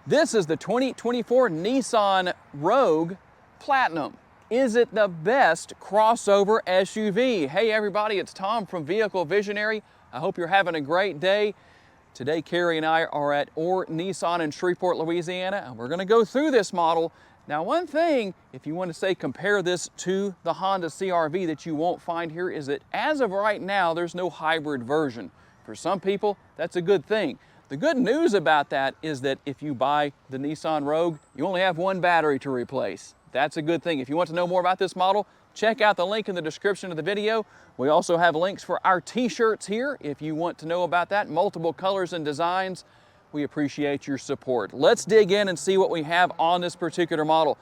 This is the 2024 Nissan Rogue Platinum. Is it the best crossover SUV? Hey everybody, it's Tom from Vehicle Visionary. I hope you're having a great day. Today, Carrie and I are at Orr Nissan in Shreveport, Louisiana, and we're gonna go through this model. Now, one thing, if you want to say compare this to the Honda CR-V that you won't find here is that as of right now, there's no hybrid version. For some people, that's a good thing. The good news about that is that if you buy the Nissan Rogue, you only have one battery to replace. That's a good thing. If you want to know more about this model, check out the link in the description of the video. We also have links for our t-shirts here if you want to know about that, multiple colors and designs. We appreciate your support. Let's dig in and see what we have on this particular model.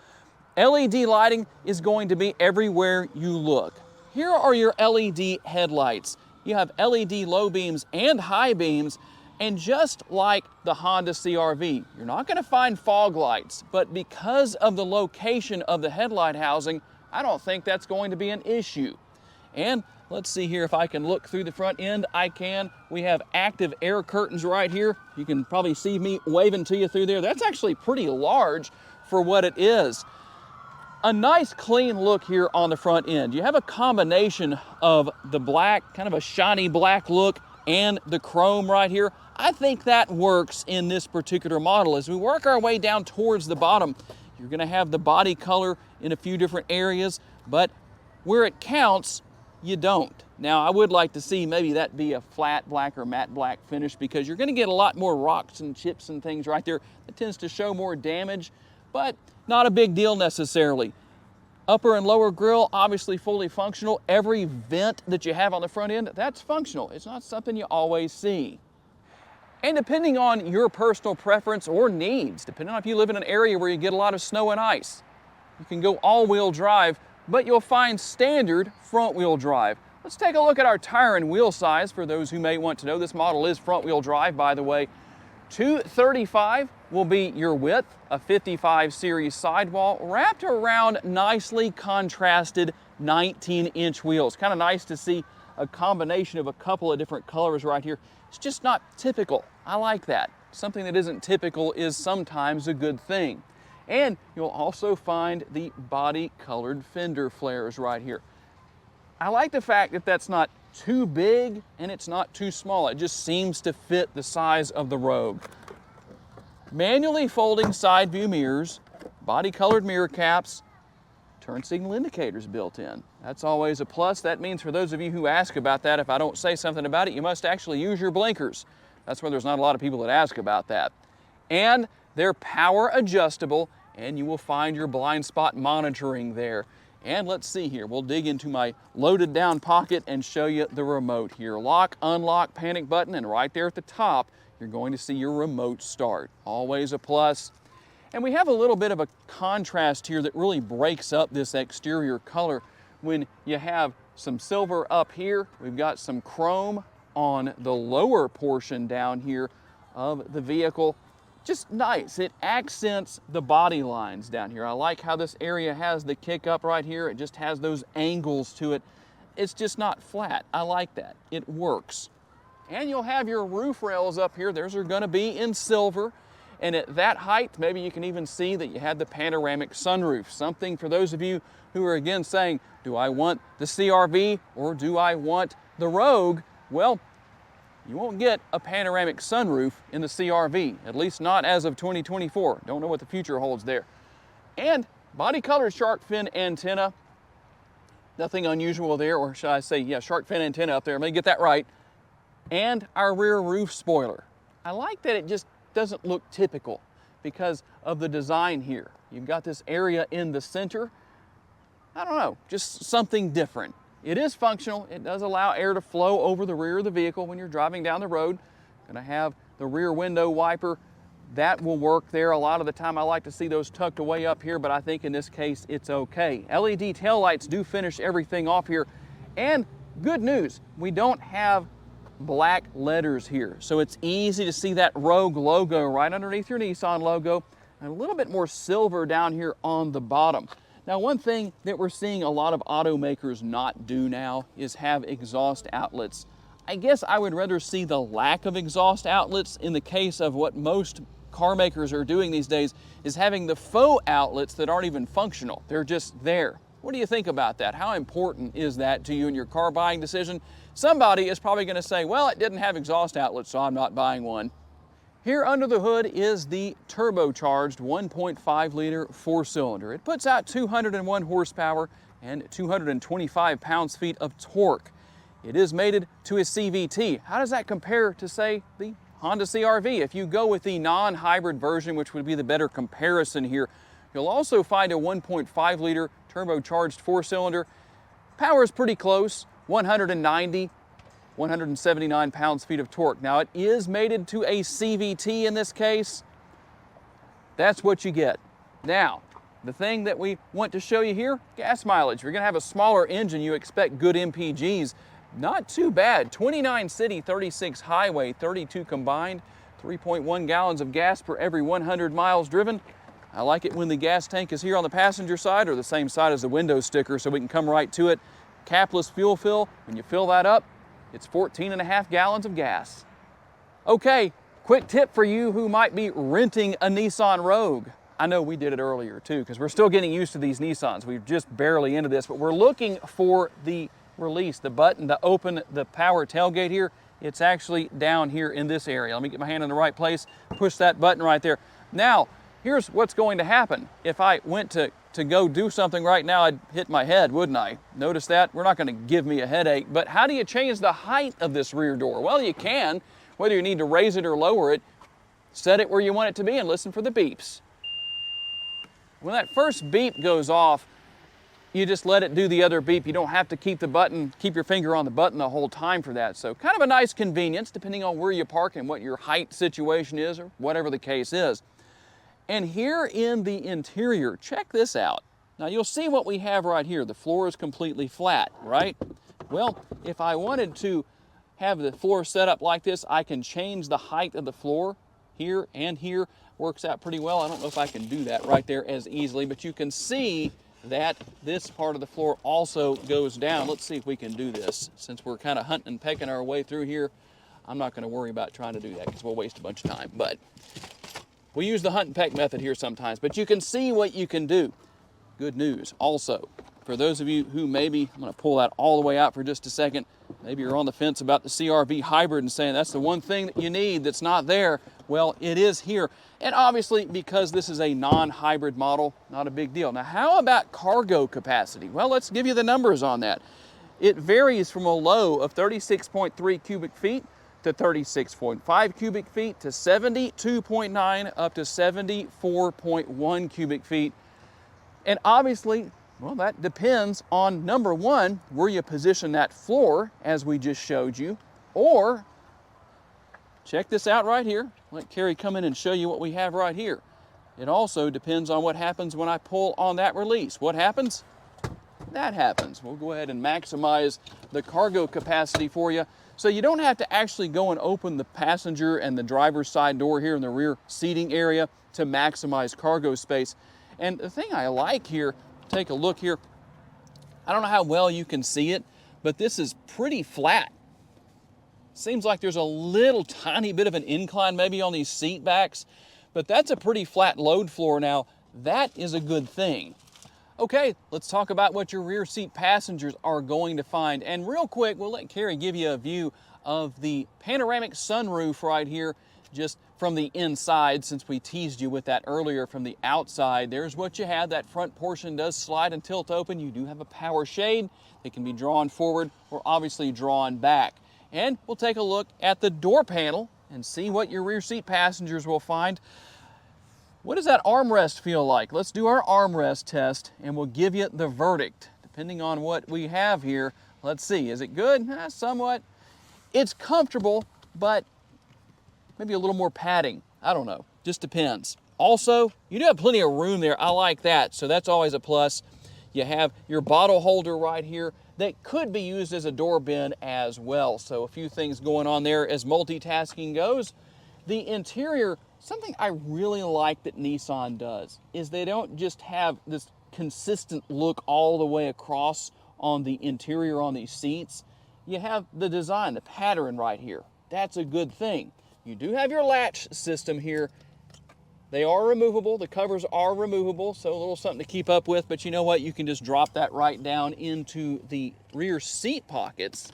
LED lighting is going to be everywhere you look. Here are your LED headlights. You have LED low beams and high beams, and just like the Honda CR-V, you're not going to find fog lights, but because of the location of the headlight housing, I don't think that's going to be an issue. And let's see here if I can look through the front end. I can. We have active air curtains right here. You can probably see me waving to you through there. That's actually pretty large for what it is. A nice clean look here on the front end. You have a combination of the black, kind of a shiny black look, and the chrome right here. I think that works in this particular model. As we work our way down towards the bottom, you're gonna have the body color in a few different areas, but where it counts, you don't. Now, I would like to see maybe that be a flat black or matte black finish because you're gonna get a lot more rocks and chips and things right there. It tends to show more damage, but not a big deal necessarily. Upper and lower grille, obviously fully functional. Every vent that you have on the front end, that's functional. It's not something you always see. And depending on your personal preference or needs, depending on if you live in an area where you get a lot of snow and ice, you can go all-wheel drive, but you'll find standard front-wheel drive. Let's take a look at our tire and wheel size for those who may want to know. This model is front-wheel drive, by the way. 235 will be your width, a 55 series sidewall wrapped around nicely contrasted 19-inch wheels. Kind of nice to see a combination of a couple of different colors right here. It's just not typical. I like that. Something that isn't typical is sometimes a good thing. And you'll also find the body colored fender flares right here. I like the fact that that's not too big and it's not too small. It just seems to fit the size of the Rogue. Manually folding side view mirrors, body colored mirror caps, turn signal indicators built in. That's always a plus. That means for those of you who ask about that, if I don't say something about it, you must actually use your blinkers. That's where there's not a lot of people that ask about that. And they're power adjustable, and you will find your blind spot monitoring there. And let's see here, we'll dig into my loaded down pocket and show you the remote here. Lock, unlock, panic button, and right there at the top, you're going to see your remote start. Always a plus. And we have a little bit of a contrast here that really breaks up this exterior color. When you have some silver up here, we've got some chrome on the lower portion down here of the vehicle. Just nice. It accents the body lines down here. I like how this area has the kick up right here. It just has those angles to it. It's just not flat. I like that. It works. And you'll have your roof rails up here. Those are going to be in silver. And at that height, maybe you can even see that you had the panoramic sunroof. Something for those of you who are again saying, do I want the CR-V or do I want the Rogue? Well, you won't get a panoramic sunroof in the CR-V, at least not as of 2024. Don't know what the future holds there. And body color shark fin antenna. Nothing unusual there, or should I say, yeah, shark fin antenna up there. Let me get that right. And our rear roof spoiler. I like that it just doesn't look typical because of the design here. You've got this area in the center. I don't know, just something different. It is functional. It does allow air to flow over the rear of the vehicle when you're driving down the road. Gonna have the rear window wiper. That will work there. A lot of the time I like to see those tucked away up here, but I think in this case it's okay. LED taillights do finish everything off here. And good news, we don't have black letters here. So it's easy to see that Rogue logo right underneath your Nissan logo, and a little bit more silver down here on the bottom. Now, one thing that we're seeing a lot of automakers not do now is have exhaust outlets. I guess I would rather see the lack of exhaust outlets in the case of what most car makers are doing these days is having the faux outlets that aren't even functional. They're just there. What do you think about that? How important is that to you in your car buying decision? Somebody is probably going to say, well, it didn't have exhaust outlets, so I'm not buying one. Here under the hood is the turbocharged 1.5 liter four-cylinder. It puts out 201 horsepower and 225 pounds-feet of torque. It is mated to a CVT. How does that compare to, say, the Honda CR-V? If you go with the non-hybrid version, which would be the better comparison here, you'll also find a 1.5 liter turbocharged four-cylinder. Power is pretty close, 190, 179 pounds-feet of torque. Now it is mated to a CVT in this case. That's what you get. Now, the thing that we want to show you here, gas mileage. If you're gonna have a smaller engine, you expect good MPGs. Not too bad, 29 city, 36 highway, 32 combined, 3.1 gallons of gas per every 100 miles driven. I like it when the gas tank is here on the passenger side or the same side as the window sticker so we can come right to it. Capless fuel fill, when you fill that up, it's 14.5 gallons of gas. Okay, quick tip for you who might be renting a Nissan Rogue. I know we did it earlier too, because we're still getting used to these Nissans. We're just barely into this, but we're looking for the release, the button to open the power tailgate here. It's actually down here in this area. Let me get my hand in the right place, push that button right there. Now, here's what's going to happen. If I went to go do something right now, I'd hit my head, wouldn't I? Notice that? We're not going to give me a headache, but how do you change the height of this rear door? Well, you can, whether you need to raise it or lower it, set it where you want it to be and listen for the beeps. When that first beep goes off, you just let it do the other beep. You don't have to keep your finger on the button the whole time for that. So kind of a nice convenience depending on where you park and what your height situation is or whatever the case is. And here in the interior, check this out. Now you'll see what we have right here. The floor is completely flat, right? Well, if I wanted to have the floor set up like this, I can change the height of the floor here and here. Works out pretty well. I don't know if I can do that right there as easily, but you can see that this part of the floor also goes down. Let's see if we can do this. Since we're kind of hunting and pecking our way through here, I'm not going to worry about trying to do that because we'll waste a bunch of time. But we use the hunt and peck method here sometimes, but you can see what you can do. Good news also, for those of you who maybe, I'm going to pull that all the way out for just a second, maybe you're on the fence about the CR-V hybrid and saying that's the one thing that you need that's not there. Well, it is here. And obviously, because this is a non-hybrid model, not a big deal. Now, how about cargo capacity? Well, let's give you the numbers on that. It varies from a low of 36.3 cubic feet to 36.5 cubic feet to 72.9 up to 74.1 cubic feet. And obviously, well, that depends on, number one, where you position that floor, as we just showed you, or check this out right here. Let Carrie come in and show you what we have right here. It also depends on what happens when I pull on that release. What happens? That happens. We'll go ahead and maximize the cargo capacity for you. So you don't have to actually go and open the passenger and the driver's side door here in the rear seating area to maximize cargo space. And the thing I like here, take a look here. I don't know how well you can see it, but this is pretty flat. Seems like there's a little tiny bit of an incline maybe on these seat backs, but that's a pretty flat load floor now. That is a good thing. Okay, let's talk about what your rear seat passengers are going to find. And real quick, we'll let Carrie give you a view of the panoramic sunroof right here, just from the inside, since we teased you with that earlier from the outside. There's what you have. That front portion does slide and tilt open. You do have a power shade. It can be drawn forward or obviously drawn back. And we'll take a look at the door panel and see what your rear seat passengers will find. What does that armrest feel like? Let's do our armrest test and we'll give you the verdict. Depending on what we have here, let's see, is it good? Somewhat. It's comfortable, but maybe a little more padding. I don't know, just depends. Also, you do have plenty of room there. I like that, so that's always a plus. You have your bottle holder right here that could be used as a door bin as well. So a few things going on there as multitasking goes. The interior, something I really like that Nissan does is they don't just have this consistent look all the way across on the interior on these seats. You have the design, the pattern right here. That's a good thing. You do have your latch system here. They are removable. The covers are removable, so a little something to keep up with. But you know what? You can just drop that right down into the rear seat pockets,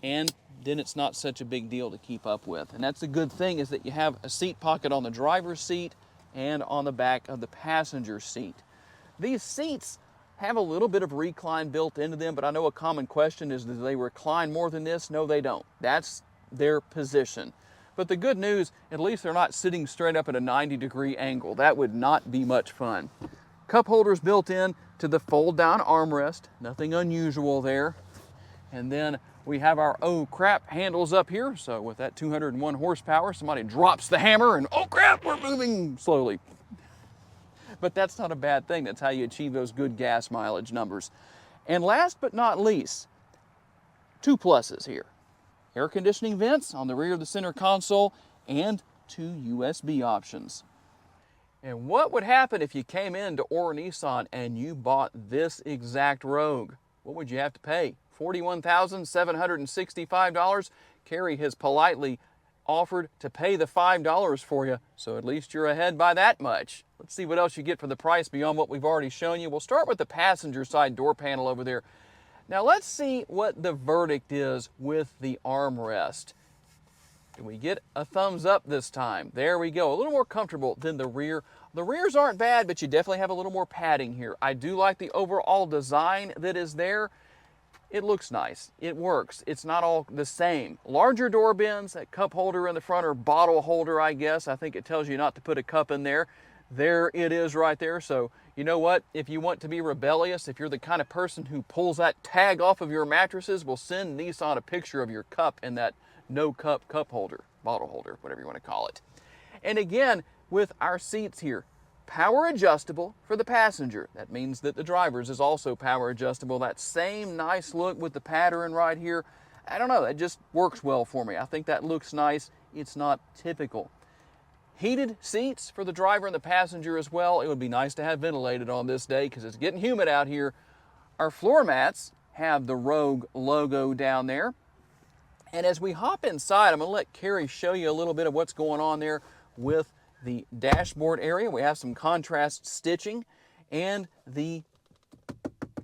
and then it's not such a big deal to keep up with. And that's the good thing, is that you have a seat pocket on the driver's seat and on the back of the passenger seat. These seats have a little bit of recline built into them, but I know a common question is, do they recline more than this? No, they don't. That's their position. But the good news, at least they're not sitting straight up at a 90-degree angle. That would not be much fun. Cup holders built in to the fold-down armrest. Nothing unusual there. And then we have our oh crap handles up here. So with that 201 horsepower, somebody drops the hammer and oh crap, we're moving slowly. But that's not a bad thing. That's how you achieve those good gas mileage numbers. And last but not least, two pluses here. Air conditioning vents on the rear of the center console and two USB options. And what would happen if you came into Orr Nissan and you bought this exact Rogue? What would you have to pay? $41,765. Kerry has politely offered to pay the $5 for you, so at least you're ahead by that much. Let's see what else you get for the price beyond what we've already shown you. We'll start with the passenger side door panel over there. Now let's see what the verdict is with the armrest. Do we get a thumbs up this time? There we go. A little more comfortable than the rear. The rears aren't bad, but you definitely have a little more padding here. I do like the overall design that is there. It looks nice. It works. It's not all the same. Larger door bins, that cup holder in the front, or bottle holder, I guess. I think it tells you not to put a cup in there. There it is right there. So you know what? If you want to be rebellious, if you're the kind of person who pulls that tag off of your mattresses, we'll send Nissan a picture of your cup in that no cup cup holder, bottle holder, whatever you want to call it. And again, with our seats here, power adjustable for the passenger. That means that the driver's is also power adjustable. That same nice look with the pattern right here. I don't know, that just works well for me. I think that looks nice. It's not typical. Heated seats for the driver and the passenger as well. It would be nice to have ventilated on this day because it's getting humid out here. Our floor mats have the Rogue logo down there. And as we hop inside, I'm going to let Kerry show you a little bit of what's going on there with the dashboard area. We have some contrast stitching and the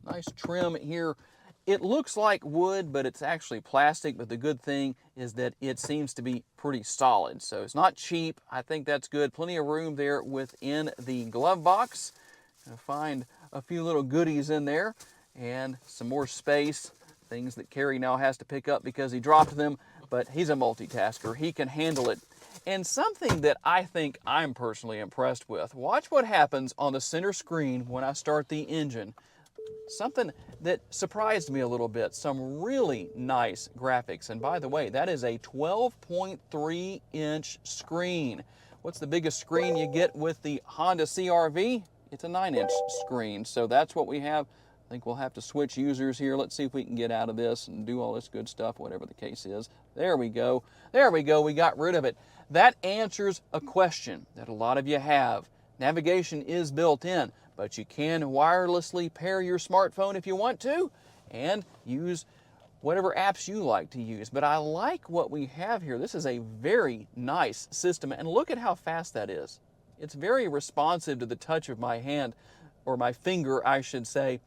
nice trim here. It looks like wood, but it's actually plastic. But the good thing is that it seems to be pretty solid. So it's not cheap. I think that's good. Plenty of room there within the glove box. Gonna find a few little goodies in there and some more space. Things that Kerry now has to pick up because he dropped them, but he's a multitasker. He can handle it. And something that I think I'm personally impressed with, watch what happens on the center screen when I start the engine. Something that surprised me a little bit, some really nice graphics. And by the way, that is a 12.3-inch screen. What's the biggest screen you get with the Honda CR-V? It's a 9-inch screen. So that's what we have. I think we'll have to switch users here. Let's see if we can get out of this and do all this good stuff, whatever the case is. There we go. There we go. We got rid of it. That answers a question that a lot of you have. Navigation is built in, but you can wirelessly pair your smartphone if you want to and use whatever apps you like to use. But I like what we have here. This is a very nice system, and look at how fast that is. It's very responsive to the touch of my hand, or my finger, I should say.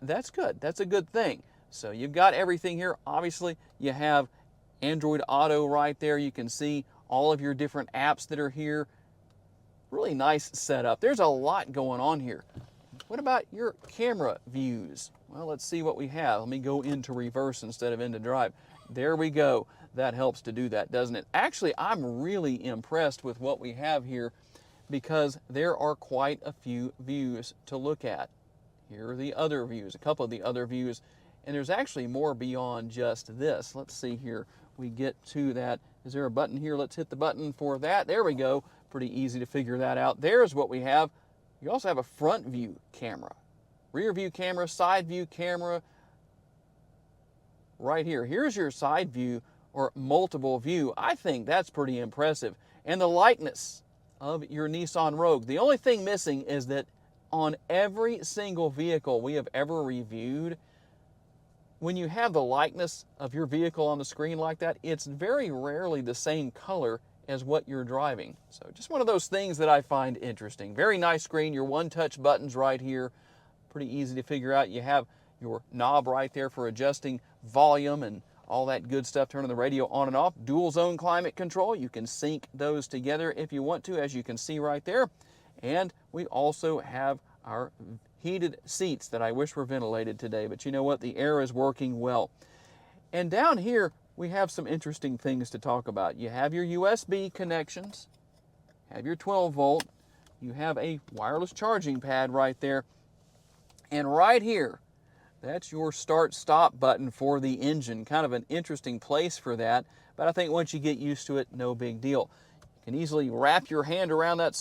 That's good. That's a good thing. So you've got everything here. Obviously, you have Android Auto right there. You can see all of your different apps that are here. Really nice setup. There's a lot going on here. What about your camera views? Well, let's see what we have. Let me go into reverse instead of into drive. There we go. That helps to do that, doesn't it? Actually, I'm really impressed with what we have here because there are quite a few views to look at. Here are the other views, a couple of the other views, and there's actually more beyond just this. Let's see here. We get to that. Is there a button here? Let's hit the button for that. There we go. Pretty easy to figure that out. There's what we have. You also have a front view camera, rear view camera, side view camera. Right here. Here's your side view or multiple view. I think that's pretty impressive. And the likeness of your Nissan Rogue. The only thing missing is that on every single vehicle we have ever reviewed, when you have the likeness of your vehicle on the screen like that, it's very rarely the same color as what you're driving. So just one of those things that I find interesting. Very nice screen, your one-touch buttons right here. Pretty easy to figure out. You have your knob right there for adjusting volume and all that good stuff, turning the radio on and off. Dual zone climate control. You can sync those together if you want to, as you can see right there. And we also have our heated seats that I wish were ventilated today, but you know what? The air is working well. And down here, we have some interesting things to talk about. You have your USB connections, have your 12 volt, you have a wireless charging pad right there, and right here, that's your start-stop button for the engine. Kind of an interesting place for that, but I think once you get used to it, no big deal. You can easily wrap your hand around that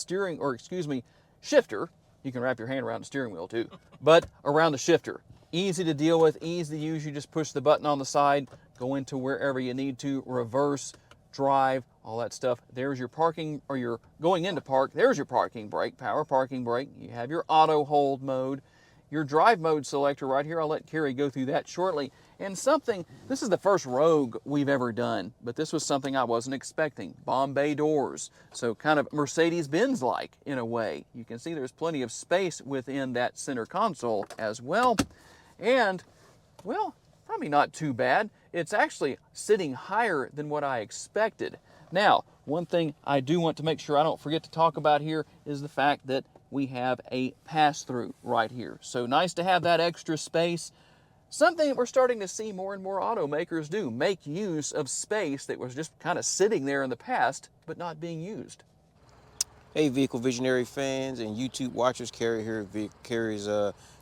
shifter. You can wrap your hand around the steering wheel too, but around the shifter. Easy to deal with, easy to use. You just push the button on the side, go into wherever you need to, reverse, drive, all that stuff. There's your parking, or you're going into park. There's your parking brake, power parking brake. You have your auto hold mode. Your drive mode selector right here. I'll let Carrie go through that shortly. And this is the first Rogue we've ever done, but this was something I wasn't expecting. Bombay doors, so kind of Mercedes-Benz-like in a way. You can see there's plenty of space within that center console as well. And, well, probably not too bad. It's actually sitting higher than what I expected. Now, one thing I do want to make sure I don't forget to talk about here is the fact that we have a pass-through right here. So nice to have that extra space. Something that we're starting to see more and more automakers do, make use of space that was just kind of sitting there in the past, but not being used. Hey, Vehicle Visionary fans and YouTube watchers, Carrie here at Carrie's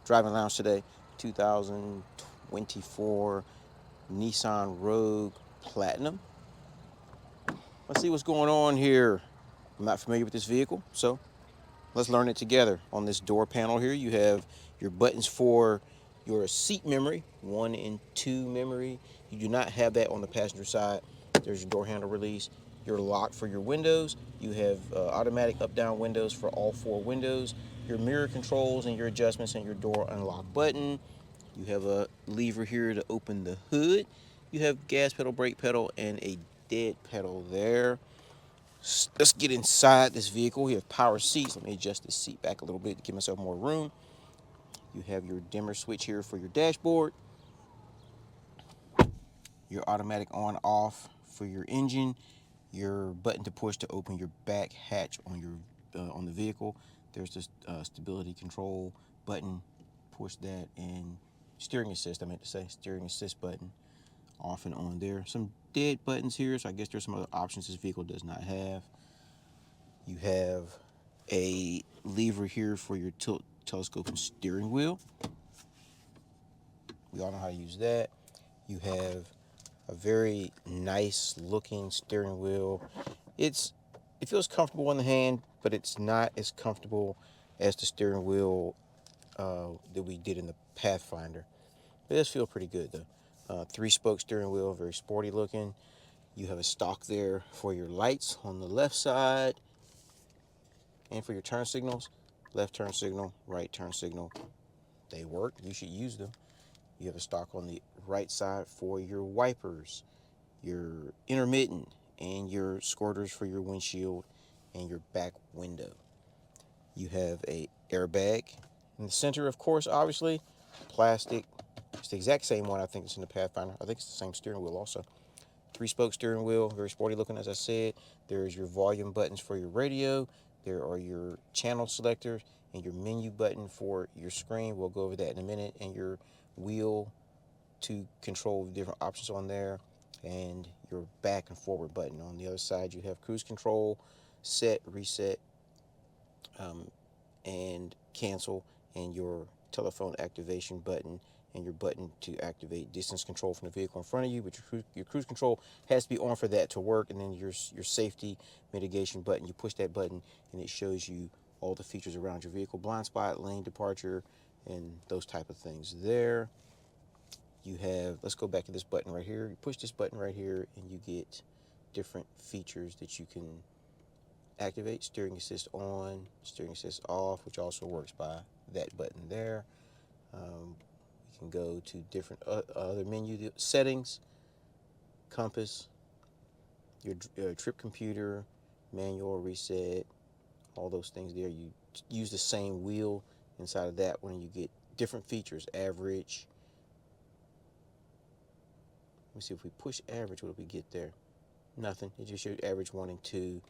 Driving Lounge today. 2024 Nissan Rogue Platinum. Let's see what's going on here. I'm not familiar with this vehicle, so let's learn it together. On this door panel here, you have your buttons for your seat memory, 1 and 2 memory. You do not have that on the passenger side. There's your door handle release. Your lock for your windows. You have automatic up-down windows for all 4 windows. Your mirror controls and your adjustments and your door unlock button. You have a lever here to open the hood. You have gas pedal, brake pedal, and a dead pedal there. Let's get inside this vehicle. We have power seats. Let me adjust this seat back a little bit to give myself more room. You have your dimmer switch here for your dashboard. Your automatic on-off for your engine. Your button to push to open your back hatch on your on the vehicle. There's this stability control button. Push that, and steering assist. I meant to say steering assist button, off and on there. Some dead buttons here, so I guess there's some other options this vehicle does not have. You have a lever here for your tilt, telescoping steering wheel. We all know how to use that. You have a very nice looking steering wheel. It feels comfortable in the hand, but it's not as comfortable as the steering wheel that we did in the Pathfinder. It does feel pretty good though. 3-spoke steering wheel, very sporty looking. You have a stalk there for your lights on the left side and for your turn signals. Left turn signal, right turn signal. They work. You should use them. You have a stalk on the right side for your wipers, your intermittent, and your squirters for your windshield and your back window. You have a airbag in the center, of course, obviously. Plastic. It's the exact same one I think it's in the Pathfinder. I think it's the same steering wheel also. 3-spoke steering wheel, very sporty looking, as I said. There's your volume buttons for your radio. There are your channel selectors and your menu button for your screen. We'll go over that in a minute. And your wheel to control different options on there. And your back and forward button. On the other side, you have cruise control, set, reset, and cancel, and your telephone activation button, and your button to activate distance control from the vehicle in front of you. But your cruise control has to be on for that to work. And then your safety mitigation button, you push that button and it shows you all the features around your vehicle, blind spot, lane departure, and those type of things there. You have, let's go back to this button right here. You push this button right here and you get different features that you can activate. Steering assist on, steering assist off, which also works by that button there. You can go to different other menu settings, compass, your trip computer, manual reset, all those things there. You use the same wheel inside of that one, and you get different features. Average. Let me see if we push average, what do we get there? Nothing. It just shows average 1 and 2,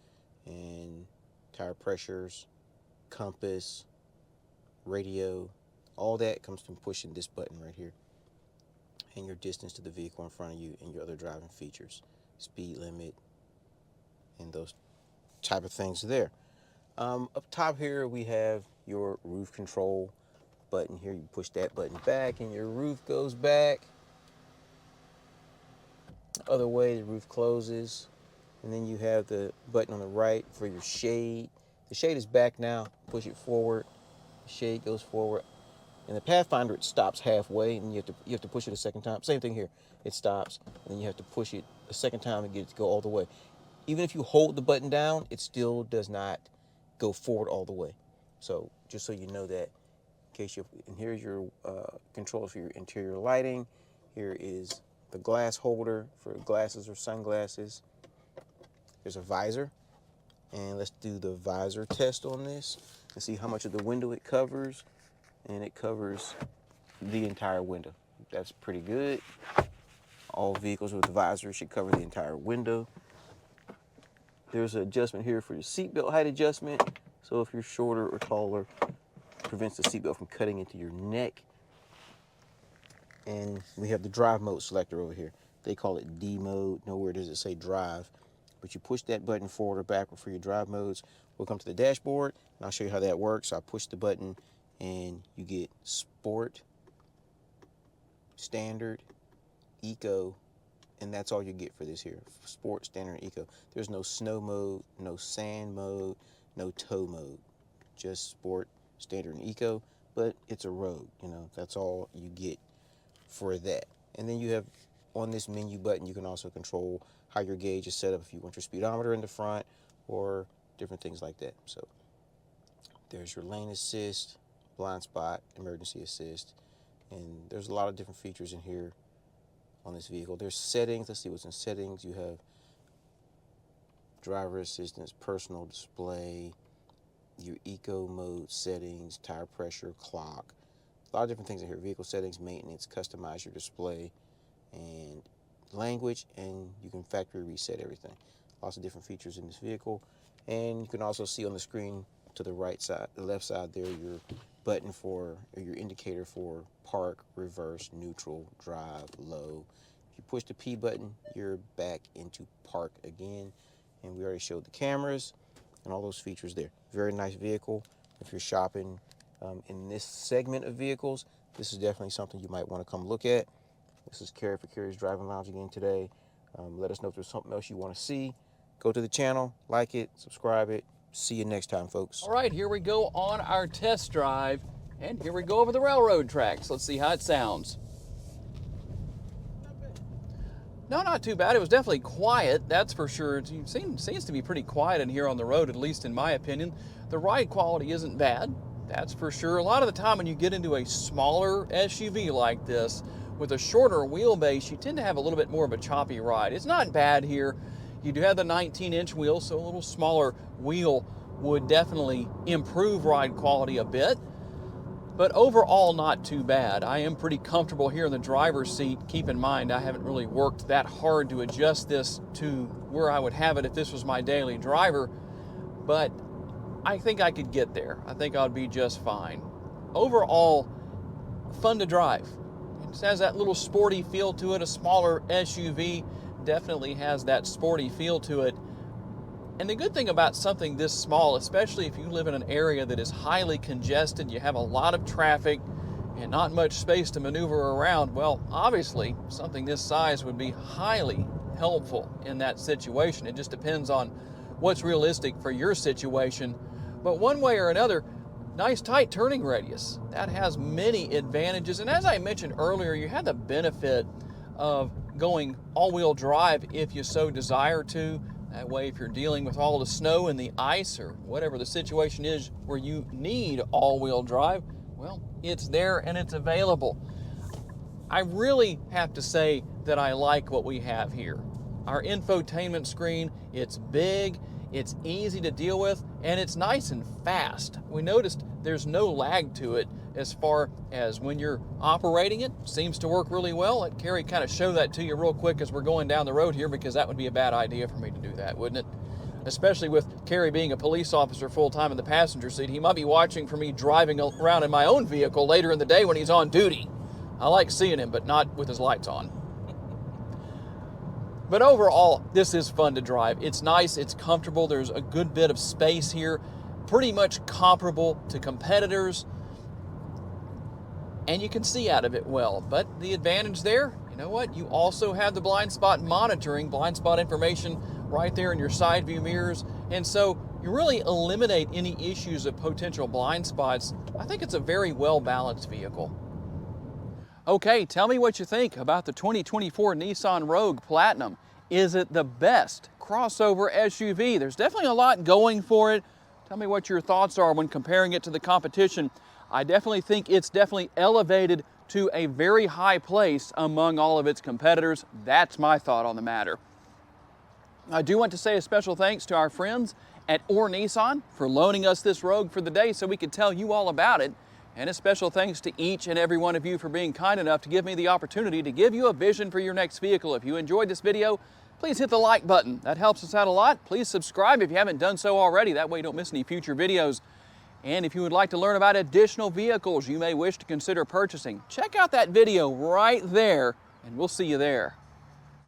and tire pressures, compass, radio. All that comes from pushing this button right here, and your distance to the vehicle in front of you, and your other driving features, speed limit, and those type of things there. Up top here we have your roof control button here. You push that button back and your roof goes back. The other way, the roof closes. And then you have the button on the right for your shade. The shade is back now. Push it forward. The shade goes forward. In the Pathfinder, it stops halfway, and you have to push it a second time. Same thing here. It stops, and then you have to push it a second time and get it to go all the way. Even if you hold the button down, it still does not go forward all the way. So just so you know that, in case you. And here's your controls for your interior lighting. Here is the glass holder for glasses or sunglasses. There's a visor, and let's do the visor test on this and see how much of the window it covers. And it covers the entire window. That's pretty good. All vehicles with the visor should cover the entire window. There's an adjustment here for your seatbelt height adjustment. So if you're shorter or taller, it prevents the seatbelt from cutting into your neck. And we have the drive mode selector over here. They call it D mode. Nowhere does it say drive. But you push that button forward or backward for your drive modes. We'll come to the dashboard, and I'll show you how that works. I push the button, and you get Sport, Standard, Eco, and that's all you get for this here. Sport, Standard, and Eco. There's no snow mode, no sand mode, no tow mode. Just Sport, Standard, and Eco, but it's a Rogue, you know. That's all you get for that. And then you have, on this menu button, you can also control how your gauge is set up if you want your speedometer in the front or different things like that. So there's your lane assist, blind spot, emergency assist, and there's a lot of different features in here on this vehicle. There's settings. Let's see what's in settings. You have driver assistance, personal display, your eco mode settings, tire pressure, clock, a lot of different things in here. Vehicle settings, maintenance, customize your display, and language, and you can factory reset everything. Lots of different features in this vehicle. And you can also see on the screen to the right side, the left side there, your button for, or your indicator for park, reverse, neutral, drive, low. If you push the P button, you're back into park again. And we already showed the cameras and all those features there. Very nice vehicle. If you're shopping in this segment of vehicles, this is definitely something you might want to come look at. This is Kerry for Kerry's Driving Lounge again today. Let us know if there's something else you want to see. Go to the channel, like it, subscribe it. See you next time, folks. All right, here we go on our test drive, and here we go over the railroad tracks. Let's see how it sounds. No, not too bad. It was definitely quiet, that's for sure. It seems to be pretty quiet in here on the road, at least in my opinion. The ride quality isn't bad, that's for sure. A lot of the time when you get into a smaller SUV like this, with a shorter wheelbase, you tend to have a little bit more of a choppy ride. It's not bad here. You do have the 19-inch wheel, so a little smaller wheel would definitely improve ride quality a bit. But overall, not too bad. I am pretty comfortable here in the driver's seat. Keep in mind, I haven't really worked that hard to adjust this to where I would have it if this was my daily driver, but I think I could get there. I think I'd be just fine. Overall, fun to drive. It has that little sporty feel to it. A smaller SUV definitely has that sporty feel to it. And the good thing about something this small, especially if you live in an area that is highly congested, you have a lot of traffic and not much space to maneuver around, well, obviously something this size would be highly helpful in that situation. It just depends on what's realistic for your situation. But one way or another, nice tight turning radius. That has many advantages. And as I mentioned earlier, you have the benefit of going all-wheel drive if you so desire to. That way, if you're dealing with all the snow and the ice or whatever the situation is where you need all-wheel drive, well, it's there and it's available. I really have to say that I like what we have here. Our infotainment screen, it's big, It's easy to deal with, and it's nice and fast. We noticed there's no lag to it as far as when you're operating it. Seems to work really well. Let Carrie kind of show that to you real quick as we're going down the road here, because that would be a bad idea for me to do that, wouldn't it? Especially with Carrie being a police officer full-time in the passenger seat. He might be watching for me driving around in my own vehicle later in the day when he's on duty. I like seeing him, but not with his lights on. But overall, this is fun to drive. It's nice, it's comfortable, there's a good bit of space here, pretty much comparable to competitors, and you can see out of it well. But the advantage there, you know what? You also have the blind spot monitoring, blind spot information right there in your side view mirrors, and so you really eliminate any issues of potential blind spots. I think it's a very well-balanced vehicle. Okay, tell me what you think about the 2024 Nissan Rogue Platinum. Is it the best crossover SUV? There's definitely a lot going for it. Tell me what your thoughts are when comparing it to the competition. I definitely think it's definitely elevated to a very high place among all of its competitors. That's my thought on the matter. I do want to say a special thanks to our friends at Or Nissan for loaning us this Rogue for the day so we could tell you all about it. And a special thanks to each and every one of you for being kind enough to give me the opportunity to give you a vision for your next vehicle. If you enjoyed this video, please hit the like button. That helps us out a lot. Please subscribe if you haven't done so already. That way you don't miss any future videos. And if you would like to learn about additional vehicles you may wish to consider purchasing, check out that video right there, and we'll see you there.